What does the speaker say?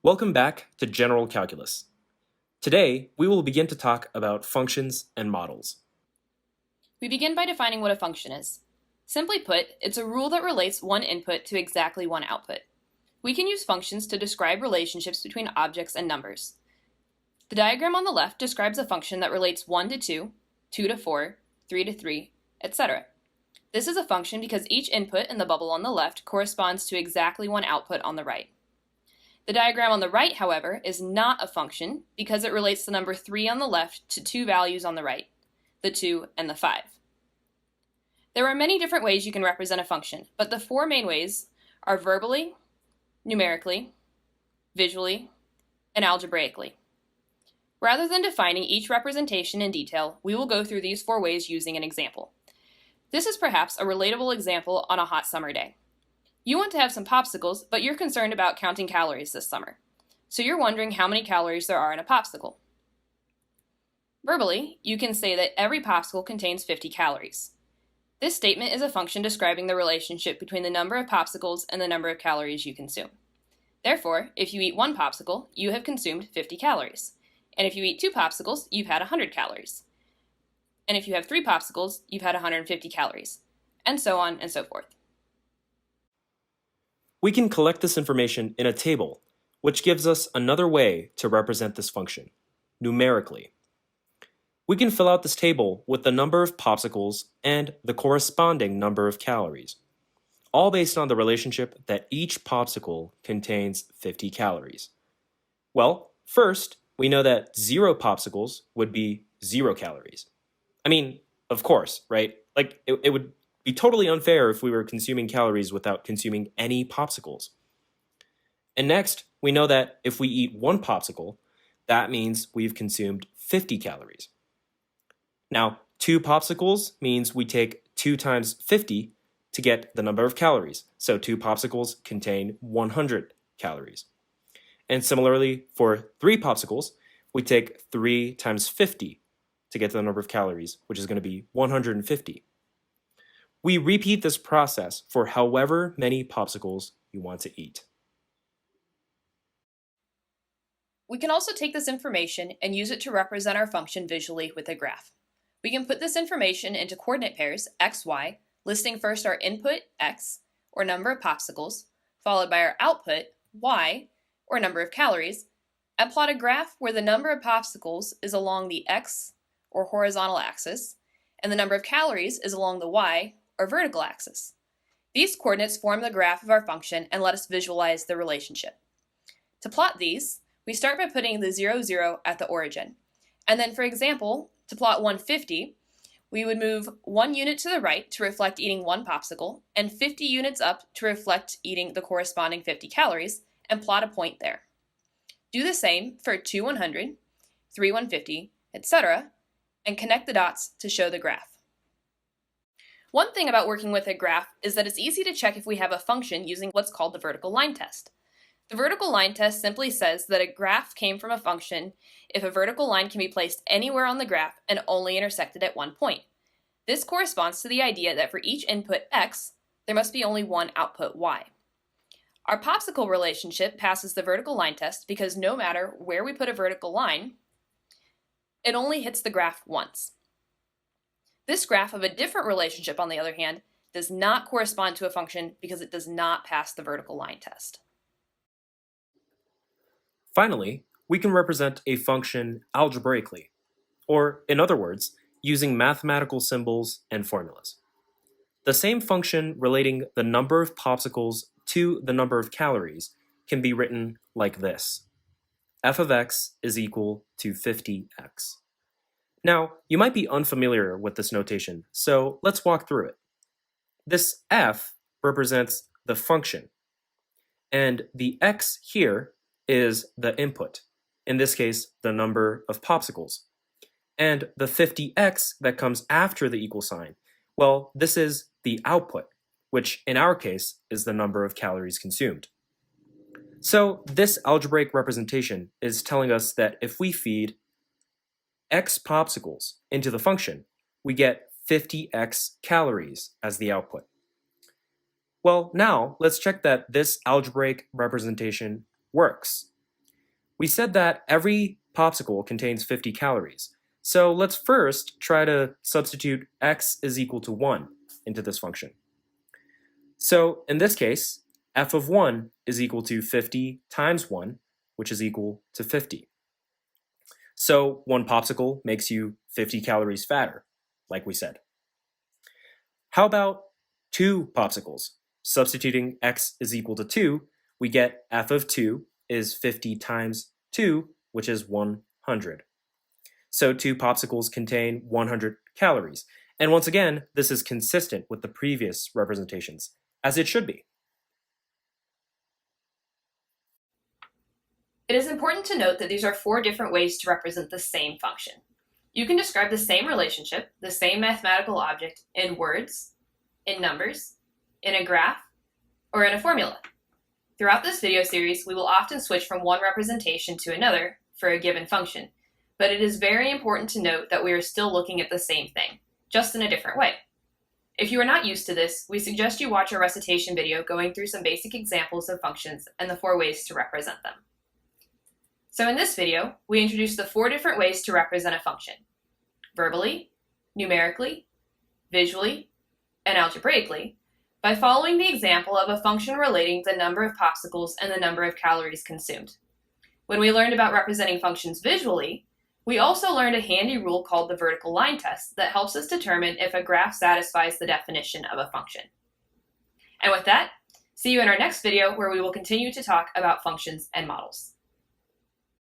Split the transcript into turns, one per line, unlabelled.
Welcome back to General Calculus. Today, we will begin to talk about functions and models.
We begin by defining what a function is. Simply put, it's a rule that relates one input to exactly one output. We can use functions to describe relationships between objects and numbers. The diagram on the left describes a function that relates 1 to 2, 2 to 4, 3 to 3, etc. This is a function because each input in the bubble on the left corresponds to exactly one output on the right. The diagram on the right, however, is not a function because it relates the number 3 on the left to two values on the right, the 2 and the 5. There are many different ways you can represent a function, but the four main ways are verbally, numerically, visually, and algebraically. Rather than defining each representation in detail, we will go through these four ways using an example. This is perhaps a relatable example on a hot summer day. You want to have some popsicles, but you're concerned about counting calories this summer. So you're wondering how many calories there are in a popsicle. Verbally, you can say that every popsicle contains 50 calories. This statement is a function describing the relationship between the number of popsicles and the number of calories you consume. Therefore, if you eat one popsicle, you have consumed 50 calories. And if you eat two popsicles, you've had 100 calories. And if you have three popsicles, you've had 150 calories. And so on and so forth.
We can collect this information in a table, which gives us another way to represent this function, numerically. We can fill out this table with the number of popsicles and the corresponding number of calories, all based on the relationship that each popsicle contains 50 calories. Well, first, we know that 0 popsicles would be 0 calories. I mean, of course, right? Like, it would be totally unfair if we were consuming calories without consuming any popsicles. And next, we know that if we eat one popsicle, that means we've consumed 50 calories. Now, 2 popsicles means we take 2 times 50 to get the number of calories. So 2 popsicles contain 100 calories. And similarly, for 3 popsicles, we take 3 times 50 to get the number of calories, which is going to be 150. We repeat this process for however many popsicles you want to eat.
We can also take this information and use it to represent our function visually with a graph. We can put this information into coordinate pairs, x, y, listing first our input, x, or number of popsicles, followed by our output, y, or number of calories, and plot a graph where the number of popsicles is along the x, or horizontal axis, and the number of calories is along the y, or vertical axis. These coordinates form the graph of our function and let us visualize the relationship. To plot these, we start by putting the 0, 0 at the origin. And then, for example, to plot 150, we would move 1 unit to the right to reflect eating one popsicle, and 50 units up to reflect eating the corresponding 50 calories, and plot a point there. Do the same for 2 100, 3 150, etc., and connect the dots to show the graph. One thing about working with a graph is that it's easy to check if we have a function using what's called the vertical line test. The vertical line test simply says that a graph came from a function if a vertical line can be placed anywhere on the graph and only intersected at one point. This corresponds to the idea that for each input x, there must be only one output y. Our popsicle relationship passes the vertical line test because no matter where we put a vertical line, it only hits the graph once. This graph of a different relationship, on the other hand, does not correspond to a function because it does not pass the vertical line test.
Finally, we can represent a function algebraically, or in other words, using mathematical symbols and formulas. The same function relating the number of popsicles to the number of calories can be written like this. F of x is equal to 50x. Now, you might be unfamiliar with this notation, so let's walk through it. This f represents the function, and the x here is the input, in this case, the number of popsicles. And the 50x that comes after the equal sign, well, this is the output, which in our case is the number of calories consumed. So this algebraic representation is telling us that if we feed x popsicles into the function, we get 50x calories as the output. Well, now let's check that this algebraic representation works. We said that every popsicle contains 50 calories. So let's first try to substitute x is equal to 1 into this function. So in this case, f of 1 is equal to 50 times 1, which is equal to 50. So one popsicle makes you 50 calories fatter, like we said. How about 2 popsicles? Substituting x is equal to 2, we get f of 2 is 50 times 2, which is 100. So 2 popsicles contain 100 calories. And once again, this is consistent with the previous representations, as it should be.
It is important to note that these are 4 different ways to represent the same function. You can describe the same relationship, the same mathematical object, in words, in numbers, in a graph, or in a formula. Throughout this video series, we will often switch from one representation to another for a given function, but it is very important to note that we are still looking at the same thing, just in a different way. If you are not used to this, we suggest you watch our recitation video going through some basic examples of functions and the 4 ways to represent them. So in this video, we introduced the 4 different ways to represent a function: verbally, numerically, visually, and algebraically, by following the example of a function relating the number of popsicles and the number of calories consumed. When we learned about representing functions visually, we also learned a handy rule called the vertical line test that helps us determine if a graph satisfies the definition of a function. And with that, see you in our next video where we will continue to talk about functions and models.